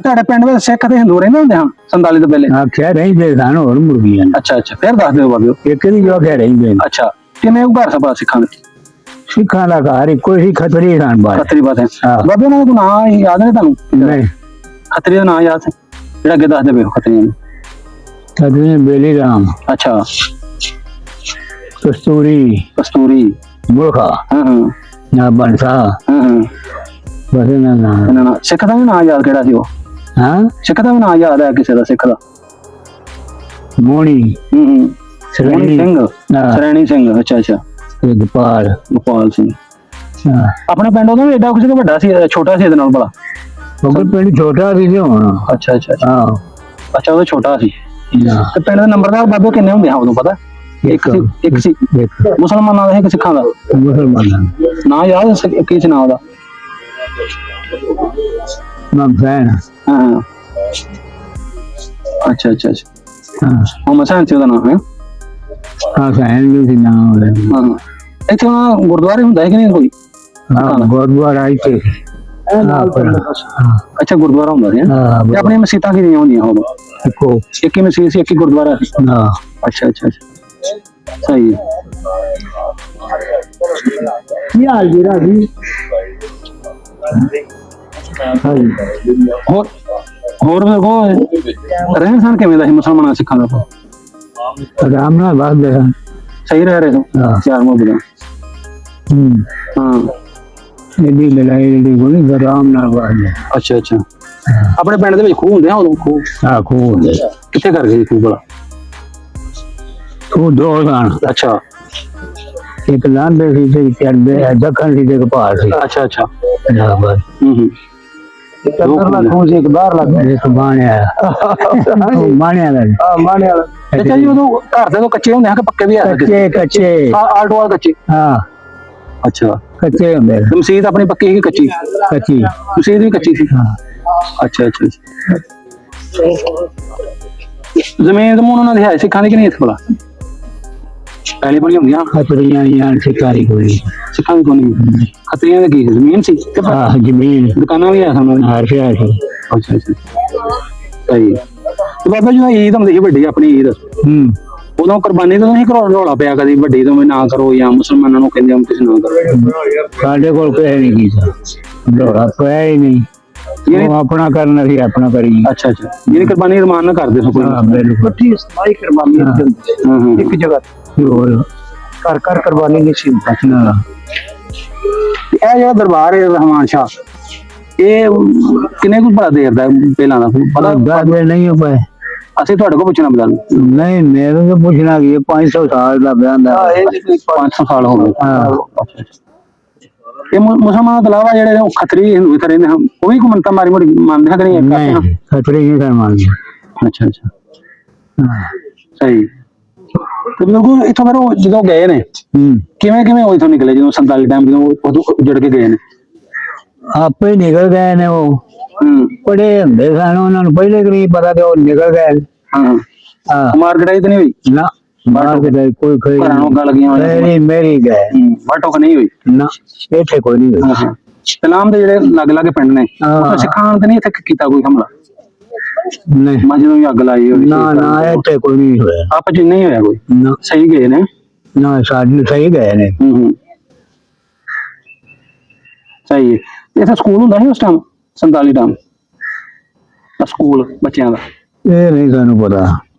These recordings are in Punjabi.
ਤੁਹਾਡੇ ਪਿੰਡ ਵਿੱਚ ਸਿੱਖ ਤੇ ਹਿੰਦੂ ਰਹਿੰਦੇ ਹੁੰਦੇ ਹਨ 47 ਤੋਂ ਪਹਿਲੇ? ਆਖਿਆ ਰਹਿੰਦੇ ਸਨ ਹੋਰ ਮੁਰਗੀਆਂ। ਅੱਛਾ ਅੱਛਾ, ਫਿਰ ਦੱਸ ਦਿਓ ਬਾਬਿਓ। ਇੱਕ ਦੀ ਜਗ੍ਹਾ ਰਹਿੰਦੇ। ਅੱਛਾ, ਕਿੰਨੇ ਘਰ ਸਭਾ ਸਿੱਖਾਂ ਦੇ? ਸਿੱਖਾਂ ਦਾ ਘਰ ਇੱਕੋ ਹੀ ਖੱਤਰੀ ਸਨ ਬਾਹਰ। ਖੱਤਰੀ ਬਾਤ ਹੈ ਬਾਬੇ, ਉਹਨਾਂ ਦਾ ਕੋਈ ਨਾਂ ਯਾਦ ਨੇ ਤੁਹਾਨੂੰ? ਨਹੀਂ, ਖੱਤਰੀ ਦਾ ਨਾਂ ਯਾਦ ਹੈ ਜਿਹੜਾ ਅੱਗੇ ਦੱਸ ਦੇਵੇ ਖੱਤਰੀ ਨੂੰ? ਖੱਤਰੀ ਬੇਲੀ ਰਾਮ। ਅੱਛਾ, ਕਸਤੂਰੀ, ਕਸਤੂਰੀ, ਮੁਲਖਾ, ਨਾ ਬੰਸਾ, ਬਸ ਇਹਨਾਂ ਦਾ। ਸਿੱਖ ਦਾ ਵੀ ਨਾਂ ਯਾਦ ਕਿਹੜਾ ਸੀ ਉਹ? ਸਿੱਖ ਦਾ ਵੀ ਨਾਂ ਯਾਦ ਹੈ ਕਿਸੇ ਦਾ? ਸਿੱਖ ਦਾ ਮੋਣੀ, ਸਰੈਣੀ ਸਿੰਘ। ਸਰੈਣੀ ਸਿੰਘ, ਅੱਛਾ ਅੱਛਾ। ਗੋਪਾਲ, ਗੋਪਾਲ ਸਿੰਘ। ਆਪਣੇ ਪਿੰਡ ਉਹਦਾ ਵੀ ਏਡਾ ਕੁਛ ਵੱਡਾ ਸੀ ਛੋਟਾ ਸੀ ਇਹਦੇ ਨਾਲ ਭਲਾ? ਪਿੰਡ ਛੋਟਾ ਸੀ ਹੁਣ। ਅੱਛਾ ਅੱਛਾ ਅੱਛਾ, ਉਹ ਛੋਟਾ ਸੀ। ਤੇ ਪਿੰਡ ਦੇ ਨੰਬਰਦਾਰ ਬਾਬੇ ਕਿੰਨੇ ਹੁੰਦੇ ਆ ਉਦੋਂ ਪਤਾ? ਇੱਕ ਸੀ। ਮੁਸਲਮਾਨਾਂ ਦਾ ਇੱਕ ਸਿੱਖਾਂ ਦਾ? ਮੁਸਲਮਾਨਾਂ ਨਾਂ ਯਾਦ ਕੀ ਸੀ ਨਾਂ ਉਹਦਾ? ਅੱਛਾ ਅੱਛਾ ਅੱਛਾ, ਮੁਹੰਮਦ ਹੁਸੈਨ ਸੀ ਉਹਦਾ ਨਾਮ ਹੈ? ਇੱਥੇ ਗੁਰਦੁਆਰੇ ਹੁੰਦਾ ਹੈ ਕਿ ਨਹੀਂ ਕੋਈ? ਗੁਰਦੁਆਰਾ ਇੱਥੇ। ਅੱਛਾ, ਗੁਰਦੁਆਰਾ ਹੁੰਦਾ ਸੀ। ਤੇ ਆਪਣੀਆਂ ਮਸੀਤਾਂ ਕਿੰਨੀਆਂ ਹੁੰਦੀਆਂ ਉਦੋਂ? ਇੱਕ ਹੀ ਮਸੀਤ ਸੀ, ਇੱਕ ਹੀ ਗੁਰਦੁਆਰਾ ਸੀ? ਅੱਛਾ ਅੱਛਾ ਅੱਛਾ, ਸਹੀ ਹੈ। ਕੀ ਹਾਲ ਜੀ ਰਾਜੀ? ਹੋਰ ਰਹਿਣ ਸਹਿਣ ਕਿਵੇਂ ਦਾ ਸੀ ਮੁਸਲਮਾਨਾਂ ਸਿੱਖਾਂ ਦਾ? ਆਰਾਮ ਨਾਲ ਵੱਸਦੇ ਸਨ। ਸਹੀ ਰਹਿ ਰਹੇ ਸਨ ਚਾਰ ਮੁਹੱਬਤਾਂ? ਇਹਦੀ ਲੜਾਈ ਕੋਈ ਆਰਾਮ ਨਾਲ ਵੱਸਦੇ। ਅੱਛਾ ਅੱਛਾ, ਆਪਣੇ ਪਿੰਡ ਦੇ ਵਿੱਚ ਖੂਹ ਹੁੰਦੇ ਆ ਉਦੋਂ? ਖੂਹ ਹੁੰਦੇ। ਕਿੱਥੇ ਕਰ ਗਏ ਖੂਹ ਭਲਾ? ਖੂਹ ਦੋ ਸਨ। ਅੱਛਾ, ਇੱਕ ਲਾਂਦੇ ਸੀ ਤੇ ਚੜਦੇ ਦੱਖਣ ਸੀ ਤੇ ਇੱਕ ਪਹਾੜ ਸੀ। ਅੱਛਾ ਅੱਛਾ, ਇੱਕ ਅੰਦਰਲਾ ਖੂਹ ਸੀ, ਇੱਕ ਬਾਹਰਲਾ ਇੱਕ ਬਾਣਿਆ ਦਾ। ਅੱਛਾ ਜੀ, ਉਦੋਂ ਘਰ ਦੇ ਕੱਚੇ ਹੁੰਦੇ ਆ ਕਿ ਪੱਕੇ ਵੀ? ਕੱਚੇ ਆਲਟੋ ਵਾਲ ਕੱਚੇ? ਅੱਛਾ, ਕੱਚੇ ਹੁੰਦੇ। ਮਸੀਤ ਆਪਣੀ ਪੱਕੀ ਸੀ ਕੱਚੀ? ਕੱਚੀ ਮਸੀਤ ਵੀ ਕੱਚੀ ਸੀ। ਅੱਛਾ ਅੱਛਾ, ਜ਼ਮੀਨ ਜਮੂਨ ਉਹਨਾਂ ਦੀ ਹੈ ਸਿੱਖਾਂ ਦੀ ਕਿ ਨਹੀਂ ਇੱਥੇ ਭਲਾ? ਪਹਿਲੀ ਬਣੀ ਹੁੰਦੀਆਂ ਖੱਤਰੀਆਂ ਸਿੱਖਾਰੀ ਕੋਈ ਸਿੱਖਾਂ ਦੀ ਕੋਈ ਨਹੀਂ। ਖੱਤਰੀਆਂ ਦੀ ਕੀ ਜ਼ਮੀਨ ਸੀ? ਜ਼ਮੀਨ, ਦੁਕਾਨਾਂ ਵੀ ਆ ਸਾਨੂੰ? ਅੱਛਾ ਅੱਛਾ, ਸਹੀ। ਤੇ ਬਾਬਾ ਜੀ ਈਦ ਹੁੰਦੀ ਸੀ ਵੱਡੀ ਆਪਣੀ ਈਦ, ਉਦੋਂ ਕੁਰਬਾਨੀ ਤਾਂ ਨਹੀਂ ਰੌਲਾ ਪਿਆ ਕਦੀ ਵੱਡੀ ਤੋਂ ਵੀ ਨਾ ਕਰੋ ਜਾਂ ਮੁਸਲਮਾਨਾਂ ਨੂੰ ਕਹਿੰਦੇ ਤੁਸੀਂ ਨਾ ਕਰੋ? ਸਾਡੇ ਕੋਲ ਕਿਸੇ ਨਹੀਂ ਕੀਤਾ ਰੌਲਾ ਪਿਆ ਹੀ ਨਹੀਂ। ਆਪਣਾ ਕਰਨਾ ਸੀ ਆਪਣਾ ਕਰੀ। ਅੱਛਾ ਅੱਛਾ, ਜਿਹਨੇ ਕੁਰਬਾਨੀ ਰਮਾਨ ਨਾ ਕਰਦੇ ਸੋ ਬਿਲਕੁਲ ਸਮਾਈ ਕੁਰਬਾਨੀ ਇੱਕ ਜਗ੍ਹਾ ਹੋਰ ਘਰ ਘਰ ਕੁਰਬਾਨੀ ਨਹੀਂ ਸੀ ਬਚਣਾ। ਇਹ ਜਿਹੜਾ ਦਰਬਾਰ ਹੈ ਰਹਿਮਾਨ ਸ਼ਾਹ, ਇਹ ਕਿੰਨੇ ਕੁ ਬੜਾ ਦੇਰ ਦਾ ਪਹਿਲਾਂ ਦਾ ਪਤਾ? ਨਹੀਂ ਹੋ ਪਾਏ। ਅਸੀਂ ਤੁਹਾਡੇ ਕੋਲ ਪੁੱਛਣਾ ਬਦਲ? ਨਹੀਂ, ਮੇਰੇ ਤੋਂ ਪੁੱਛਣਾ ਕੀ 500 ਸਾਲ ਦਾ ਬਿਆਨ ਦਾ। 500 ਸਾਲ ਹੋ ਗਏ। ਇਹ ਮੁਸਲਮਾਨਾਂ ਤੋਂ ਇਲਾਵਾ ਜਿਹੜੇ ਉਹ ਖੱਤਰੀ ਹਿੰਦੂ ਇੱਥੇ ਰਹਿੰਦੇ ਹਨ, ਉਹ ਵੀ ਮੰਨਤਾਂ ਮਾਰੀ ਮੋਟੀ ਮੰਨਦੇ ਹੈ ਕਿ ਨਹੀਂ? ਖੱਤਰੀ ਨਹੀਂ ਮੰਨਦੇ। ਅੱਛਾ ਅੱਛਾ, ਸਹੀ। ਤੇ ਬਿਲਕੁਲ ਇੱਥੋਂ ਫਿਰ ਉਹ ਜਦੋਂ ਗਏ ਨੇ ਕਿਵੇਂ ਉਹ ਇੱਥੋਂ ਨਿਕਲੇ ਜਦੋਂ 47 ਟਾਈਮ ਜਦੋਂ ਜੁੜ ਕੇ ਗਏ ਨੇ? ਆਪੇ ਹੀ ਨਿਕਲ ਗਏ ਨੇ। ਉਹ ਬੜੇ ਹੁੰਦੇ ਸਨ, ਉਹਨਾਂ ਨੂੰ ਪਹਿਲੇ ਤੋਂ ਨਹੀਂ ਪਤਾ ਤੇ ਉਹ ਨਿਕਲ ਗਏ। ਮਾਰ ਕਟਾਈ ਤਾਂ ਨਹੀਂ ਹੋਈ? ਨਾ, ਮਾਰ ਕਟਾਈ ਕੋਈ ਘਰਾਂ ਨੂੰ ਗੱਲ ਗਈਆਂ ਮੇਰੀ ਗਏ ਵਾਟੋ ਨਹੀਂ ਹੋਈ ਨਾ ਇੱਥੇ ਕੋਈ ਨਹੀਂ ਹੋਈ। ਸਲਾਮ ਦੇ ਜਿਹੜੇ ਲੱਗ ਲਾਗੇ ਪਿੰਡ ਨੇ ਸਿੱਖਾਂ ਤੇ ਨਹੀਂ ਇੱਥੇ ਕੀਤਾ ਕੋਈ ਹਮਲਾ? ਨਹੀਂ, ਮੈਂ ਜਦੋਂ ਵੀ ਅੱਗ ਲਾਈ ਹੋਈ ਨਾ ਇੱਥੇ ਕੋਈ ਨਹੀਂ ਹੋਇਆ। ਆਪ ਚ ਨਹੀਂ ਹੋਇਆ ਕੋਈ? ਸਹੀ ਗਏ ਨੇ ਨਾ, ਸਾਡੇ ਸਹੀ ਗਏ ਨੇ। ਸਹੀ ਹੈ। ਇੱਥੇ ਸਕੂਲ ਹੁੰਦਾ ਸੀ ਉਸ ਟਾਈਮ 47 ਟਾਈਮ? ਸਕੂਲ ਬੱਚਿਆਂ ਦਾ ਇਹ ਨਹੀਂ ਸਾਨੂੰ ਪਤਾ।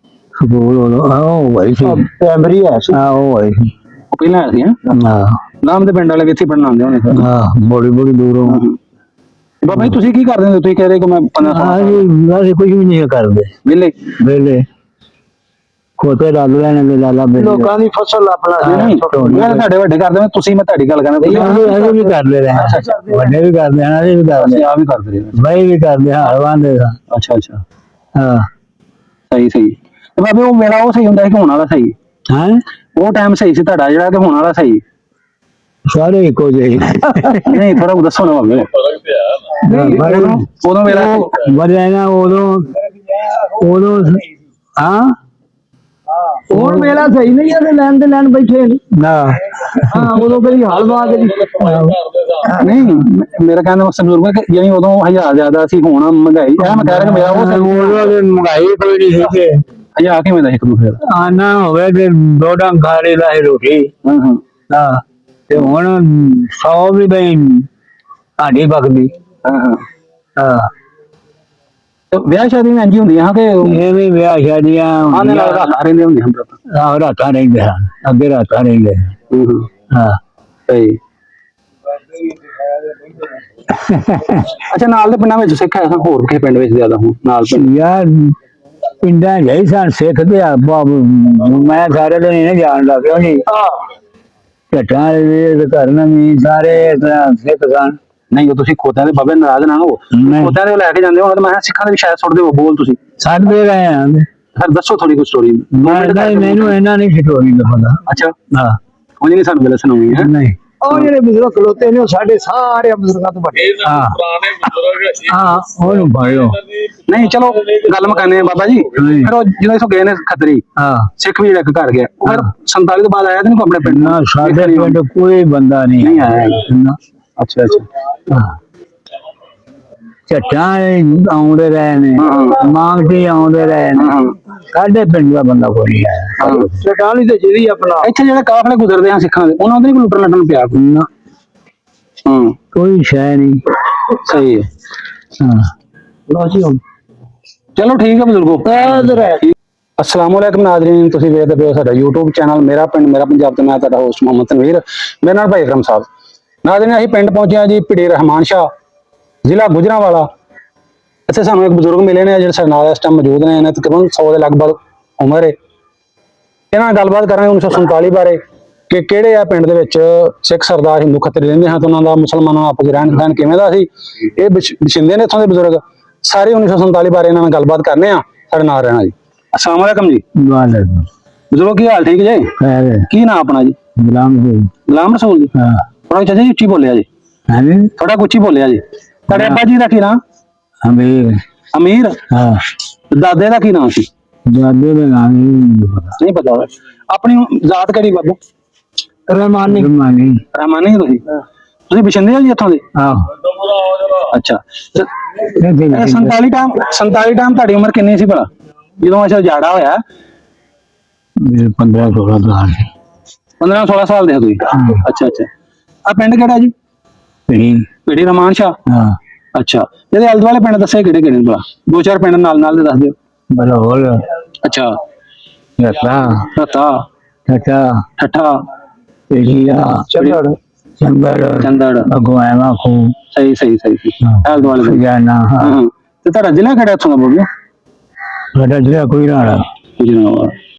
ਸਕੂਲ ਉਹ ਹੋਈ ਸੀ ਪ੍ਰਾਇਮਰੀ ਹੈ ਸੀ। ਉਹ ਹੋਈ ਸੀ, ਉਹ ਪਹਿਲਾਂ ਆਇਆ ਸੀ। ਨਾਮ ਦੇ ਪਿੰਡ ਵਾਲੇ ਵੀ ਇੱਥੇ ਪੜ੍ਹਨ ਆਉਂਦੇ ਹੋਣੇ? ਬੜੀ ਦੂਰੋਂ। ਬਾਬਾ ਜੀ ਤੁਸੀਂ ਕੀ ਕਰਦੇ ਹੋ? ਤੁਸੀਂ ਕਹਿ ਰਹੇ ਕਿ ਮੈਂ 15 ਅਸੀਂ ਕੁਝ ਵੀ ਨਹੀਂ ਕਰਦੇ। ਵਿਹਲੇ ਖੋਤੇ ਲਾ ਲੈਣੇ ਨੇ ਲਾਲਾ ਲੋਕਾਂ ਦੀ ਫਸਲ ਆਪਣਾ। ਮੈਂ ਤੁਹਾਡੇ ਵੱਡੇ ਕਰਦੇ ਮੈਂ ਤੁਸੀਂ, ਮੈਂ ਤੁਹਾਡੀ ਗੱਲ ਕਰਦਾ। ਅਸੀਂ ਵੀ ਕਰਦੇ ਰਹੇ, ਵੱਡੇ ਵੀ ਕਰਦੇ ਹਨ, ਅਸੀਂ ਵੀ ਕਰਦੇ, ਆਪ ਵੀ ਕਰਦੇ ਰਹੇ, ਬਾਈ ਵੀ ਕਰਦੇ ਹਾਂ ਵਾਂਦੇ। ਅੱਛਾ ਅੱਛਾ, ਸਹੀ ਸਹੀ। ਤੇ ਬਾਬੇ ਉਹ ਮੇਰਾ ਉਹ ਸਹੀ ਹੁੰਦਾ ਸੀ ਕਿ ਹੋਣ ਵਾਲਾ ਸਹੀ ਹੈ? ਉਹ ਟਾਈਮ ਸਹੀ ਸੀ ਤੁਹਾਡਾ ਜਿਹੜਾ ਕਿ ਹੋਣ ਵਾਲਾ ਸਹੀ? ਸਾਰੇ ਇੱਕੋ ਜਿਹੇ ਨਹੀਂ, ਥੋੜਾ ਦੱਸੋ ਨਾ ਬਾਬੇ। ਉਦੋਂ ਮੇਰਾ ਨਾ ਉਦੋਂ ਹੋਰ ਵੇਲਾ ਸਹੀ ਨਹੀਂ ਹੈ, ਲੈਣ ਤੇ ਲੈਣ ਬੈਠੇ ਨਾ। ਉਦੋਂ ਕਦੀ ਹਾਲ ਬਾਤ ਨਹੀਂ ਮੇਰਾ ਕਹਿੰਦਾ ਮਕਸਦ ਬਜ਼ੁਰਗ ਹੈ ਕਿ ਜਿਹੜੀ ਉਦੋਂ 1000 ਜ਼ਿਆਦਾ ਸੀ ਹੁਣ ਮਹਿੰਗਾਈ ਇਹ ਮੈਂ ਕਹਿ ਰਿਹਾ ਕਿ ਮੇਰਾ ਉਹ ਮੰਗਾਈ ਕੋਈ ਨਹੀਂ ਸੀ 1000 ਕਿਵੇਂ ਦਾ ਇੱਕ ਨੂੰ ਫਿਰ ਆਨਾ ਹੋਵੇ ਤੇ ਦੋ ਡੰਗ ਖਾ ਲਈ ਦਾ ਰੋਟੀ ਹਾਂ ਤੇ ਹੁਣ 100 ਵੀ ਬਈ ਆਡੀ ਬਕਦੀ ਹਾਂ ਤੇ ਵਿਆਹ ਸ਼ਾਦੀ ਵਿੱਚ ਇੰਝ ਹੁੰਦੀਆਂ ਕਿ ਇਹ ਵੀ ਵਿਆਹ ਸ਼ਾਦੀਆਂ ਆਨੇ ਨਾਲ ਰਾਤਾਂ ਰਹਿੰਦੇ ਹੁੰਦੇ ਹਨ ਆਹ ਰਾਤਾਂ ਰਹਿੰਦੇ ਹਨ ਅੱਗੇ ਰਾਤਾਂ ਰਹਿੰਦੇ ਹਾਂ ਸਹੀ ਅੱਛਾ ਨਾਲ ਦੇ ਪਿੰਡਾਂ ਵਿੱਚ ਸਿੱਖ ਹੈ ਹੋਰ ਕਿਸੇ ਪਿੰਡ ਵਿੱਚ ਜ਼ਿਆਦਾ ਹੁਣ ਨਾਲ ਪਿੰਡ ਯਾਰ ਪਿੰਡਾਂ ਜਾਈ ਸਨ ਸਿੱਖਦੇ ਆ ਮੈਂ ਸਾਰੇ ਦਿਨ ਨਹੀਂ ਜਾਣਦਾ ਕਿਉਂ ਨਹੀਂ ਝੱਟਾਂ ਦੇ ਕਰਨਾ ਵੀ ਸਾਰੇ ਸਿੱਖ ਸਨ ਨਹੀਂ ਉਹ ਤੁਸੀਂ ਖੋਤਿਆਂ ਦੇ ਬਾਬੇ ਨਾਰਾਜ਼ ਨਾ ਹੋ ਖੋਤਿਆਂ ਦੇ ਲੈ ਕੇ ਜਾਂਦੇ ਹੋ ਮੈਂ ਸਿੱਖਾਂ ਦੇ ਵੀ ਸ਼ਾਇਦ ਸੁੱਟਦੇ ਹੋ ਬੋਲ ਤੁਸੀਂ ਸਾਡੇ ਗਏ ਆ ਫਿਰ ਦੱਸੋ ਥੋੜੀ ਕੋਈ ਸਟੋਰੀ ਮੈਨੂੰ ਇਹਨਾਂ ਨਹੀਂ ਸਟੋਰੀ ਦਾ ਪਤਾ ਅੱਛਾ ਹਾਂ ਉਹ ਨਹੀਂ ਸਾਨੂੰ ਗੱਲ ਸੁਣਾਉਣੀ ਹੈ ਨਹੀਂ ਉਹ ਜਿਹੜੇ ਬਜ਼ੁਰਗ ਖਲੋਤੇ ਨੇ ਉਹ ਸਾਡੇ ਸਾਰੇ ਬਜ਼ੁਰਗਾਂ ਤੋਂ ਵੱਡੇ ਹਾਂ ਪੁਰਾਣੇ ਬਜ਼ੁਰਗ ਹਾਂ ਉਹਨੂੰ ਫੜੋ ਨਹੀਂ ਚਲੋ ਗੱਲ ਮੁਕਾਨੇ ਆ ਬਾਬਾ ਜੀ ਫਿਰ ਉਹ ਜਦੋਂ ਇਥੋਂ ਗਏ ਨੇ ਖੱਤਰੀ ਹਾਂ ਸਿੱਖ ਵੀ ਇੱਕ ਘਰ ਗਿਆ ਉਹ ਫਿਰ 47 ਤੋਂ ਬਾਅਦ ਆਇਆ ਤੇ ਨਹੀਂ ਆਪਣੇ ਪਿੰਡ ਨਾ ਸਾਡੇ ਪਿੰਡ ਕੋਈ ਬੰਦਾ ਨਹੀਂ ਨਹੀਂ ਆਇਆ ਨਾ ਅੱਛਾ ਅੱਛਾ ਹਾਂ ਝੱਟਾਂ ਆਉਂਦੇ ਰਹੇ ਨੇ ਮੰਗਦੇ ਆਉਂਦੇ ਰਹੇ ਨੇ ਸਾਡੇ ਪਿੰਡ ਦਾ ਬੰਦਾ ਕੋਈ ਨਹੀਂ ਆਇਆ ਚਟਾਲੀ ਤੇ ਜਿਹੜੀ ਆਪਣਾ ਇੱਥੇ ਜਿਹੜੇ ਕਾਫਲੇ ਗੁਜ਼ਰਦੇ ਆ ਸਿੱਖਾਂ ਦੇ ਉਹਨਾਂ ਦੇ ਕੋਈ ਲੁੱਟਣ ਲੱਟਣ ਪਿਆ ਕੋਈ ਨਾ ਹਾਂ ਕੋਈ ਸ਼ੈ ਨਹੀਂ ਸਹੀ ਹੈ ਹਾਂ ਲੋ ਜੀ ਹੁਣ ਚਲੋ ਠੀਕ ਹੈ ਬਜ਼ੁਰਗੋ अस्सलाम वालेकुम नाज़रीन ਤੁਸੀਂ ਵੇਖਦੇ ਪਏ ਹੋ ਸਾਡਾ YouTube ਚੈਨਲ ਮੇਰਾ ਪਿੰਡ ਮੇਰਾ ਪੰਜਾਬ ਤੇ ਮੈਂ ਤੁਹਾਡਾ ਹੋਸਟ ਮੁਹੰਮਦ ਤਨਵੀਰ ਮੇਰੇ ਨਾਲ ਭਾਈ ਅਕਰਮ ਸਾਹਿਬ ਨਾਜ਼ਰੀਨ ਅਸੀਂ ਪਿੰਡ ਪਹੁੰਚੇ ਆ ਜੀ ਪਿੰਡੀ ਰਹਿਮਾਨ ਸ਼ਾਹ ਜ਼ਿਲ੍ਹਾ ਗੁਜਰਾਂਵਾਲਾ ਇੱਥੇ ਸਾਨੂੰ ਇੱਕ ਬਜ਼ੁਰਗ ਮਿਲੇ ਨੇ ਜਿਹੜੇ ਸਾਡੇ ਨਾਲ ਇਸ ਟਾਈਮ ਮੌਜੂਦ ਨੇ ਇਹਨਾਂ ਤਕਰੀਬਨ 100 ਦੇ ਲਗਭਗ ਉਮਰ ਹੈ ਇਹਨਾਂ ਨਾਲ ਗੱਲਬਾਤ ਕਰਾਂਗੇ 1947 ਬਾਰੇ ਕਿ ਕਿਹੜੇ ਆ ਪਿੰਡ ਦੇ ਵਿੱਚ ਸਿੱਖ ਸਰਦਾਰ ਹਿੰਦੂ ਖੱਤਰੀ ਰਹਿੰਦੇ ਹਨ ਤੇ ਉਹਨਾਂ ਦਾ ਮੁਸਲਮਾਨਾਂ ਨਾਲ ਆਪਸ ਰਹਿਣ ਸਹਿਣ ਕਿਵੇਂ ਦਾ ਸੀ ਇਹ ਬਸ਼ਿੰਦੇ ਨੇ ਇੱਥੋਂ ਦੇ ਬਜ਼ੁਰਗ ਸਾਰੇ 1947 ਬਾਰੇ ਇਹਨਾਂ ਨਾਲ ਗੱਲਬਾਤ ਕਰਨੇ ਆ ਸਾਡੇ ਨਾਲ ਰਹਿਣਾ ਜੀ अस्सलाम वालेकुम जी ਵਾਲੇਕੁਮ बुजुर्गो की हाल ठीक जी ਖੈਰ की नाम अपना जी ਗੁਲਾਮ ਜੀ गुलाम रसूल जी ਹਾਂ थोड़ा चाचा जी उच्ची बोलिया जी ਹਾਂਜੀ थोड़ा उच्ची बोलिया जी तेरे अब्बा जी का की नाम ਅਮੀਰ अमीर ਹਾਂ दादे का की नाम सी ਦਾਦੇ ਦਾ ਨਾਮ नहीं पता अपनी जात केड़ी बाबू ਰਹਿਮਾਨੀ ਨਹੀਂ रहमानी तुसी तुसी बिशंदे हो जी इत्थों दे ਆਹ अच्छा ते ਇਹ 47 टाइम ਤੁਹਾਡੀ ਉਮਰ ਕਿੰਨੀ ਸੀ ਭਲਾ ਜਦੋਂ ਅੱਛਾ ਜਾੜਾ ਹੋਇਆ ਮੇਰੇ 15 16 ਸਾਲ 15 16 ਸਾਲ ਦੇ ਹੋ ਤੁਸੀਂ ਅੱਛਾ ਅੱਛਾ ਆ ਪਿੰਡ ਕਿਹੜਾ ਜੀ ਪੀੜੀ ਪਿੰਡੀ ਰਮਾਨ ਸ਼ਾਹ ਹਾਂ ਅੱਛਾ ਇਹਦੇ ਆਲੇ ਦੁਆਲੇ ਪਿੰਡ ਦੱਸੇ ਕਿਹੜੇ ਕਿਹੜੇ ਭਲਾ ਦੋ ਚਾਰ ਪਿੰਡ ਨਾਲ ਨਾਲ ਦੇ ਦੱਸ ਦਿਓ ਬਲਹੋਲ ਅੱਛਾ ਰਤਾ ਰਤਾ ਟਟਾ ਠੱਠਾ ਪੀੜੀਆ ਚੰਦੜ ਚੰਬਰ ਚੰਦੜ ਅਗਵਾਵਾ ਖੂ ਸਹੀ ਸਹੀ ਸਹੀ ਸੀ ਆਲੇ ਦੁਆਲੇ ਦੇ ਜਾਨਾ ਹਾਂ ਹਾਂ ਤੇ ਤੁਹਾਡਾ ਜ਼ਿਲ੍ਹਾ ਕਿਹੜਾ ਇੱਥੋਂ ਦਾ ਬੋਲਿਓ ਸਾਡਾ ਜਿਹੜਾ ਕੋਈ ਨਾ ਗੁਜਰਾਂਵਾਲਾ